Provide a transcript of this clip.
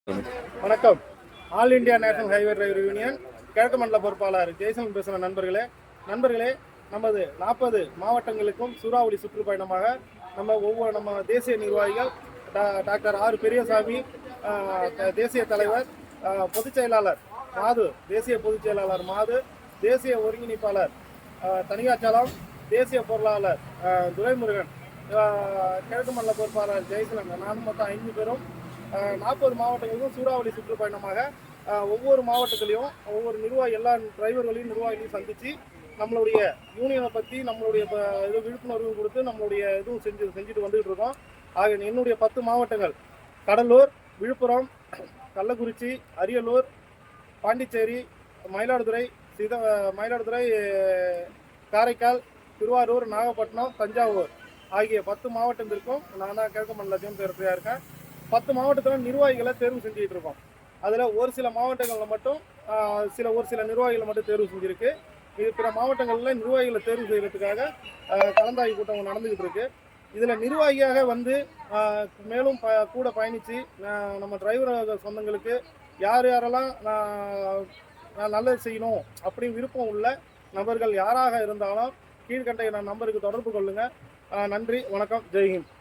வணக்கம். All India national highway driver union கிழக்கு மண்டல பொறுப்பாளர் ஜெய்சன் பேசுகிற நண்பர்களே, நமது 40 மாவட்டங்களுக்கும் சூறாவளி சுற்றுப்பயணமாக நம்ம தேசிய நிர்வாகிகள் டாக்டர் ஆர் பெரியசாமி, தேசிய தலைவர், பொதுச் செயலாளர் மாது, தேசிய பொதுச் செயலாளர் மாது, தேசிய ஒருங்கிணைப்பாளர் தனியாச்சலம், தேசிய பொருளாளர் துரைமுருகன், கிழக்கு மண்டல பொறுப்பாளர் ஜெய்சன், நானும் மொத்தம் 5 பேரும் 40 மாவட்டங்களுக்கும் சூறாவளி சுற்றுப்பயணமாக ஒவ்வொரு மாவட்டத்திலையும் ஒவ்வொரு எல்லா டிரைவர்களையும் நிர்வாகிகளையும் சந்தித்து நம்மளுடைய யூனியனை பற்றி நம்மளுடைய விழிப்புணர்வு கொடுத்து நம்மளுடைய இதுவும் செஞ்சுட்டு வந்துகிட்டு இருக்கோம். ஆக என்னுடைய 10 மாவட்டங்கள் கடலூர், விழுப்புரம், கள்ளக்குறிச்சி, அரியலூர், பாண்டிச்சேரி, மயிலாடுதுறை, காரைக்கால், திருவாரூர், நாகப்பட்டினம், தஞ்சாவூர் ஆகிய 10 மாவட்டத்திற்கும் நான் தான் கிழக்கு மண்டலத்தையும் தேர்தலாக இருக்கேன். 10 மாவட்டத்தில் நிர்வாகிகளை தேர்வு செஞ்சுக்கிட்டு இருக்கோம். அதில் ஒரு சில மாவட்டங்களில் மட்டும் ஒரு சில நிர்வாகிகளை மட்டும் தேர்வு செஞ்சுருக்கு. இது பிற மாவட்டங்களில் நிர்வாகிகளை தேர்வு செய்கிறதுக்காக கலந்தாய்வு கூட்டம் நடந்துக்கிட்டு இருக்கு. இதில் நிர்வாகியாக வந்து மேலும் கூட பயணித்து நம்ம டிரைவர் சொந்தங்களுக்கு யாரெல்லாம் நல்லது செய்யணும் அப்படின்னு விருப்பம் உள்ள நபர்கள் யாராக இருந்தாலும் கீழ்கண்ட நம்பருக்கு தொடர்பு கொள்ளுங்கள். நன்றி, வணக்கம், ஜெய்ஹிந்த்.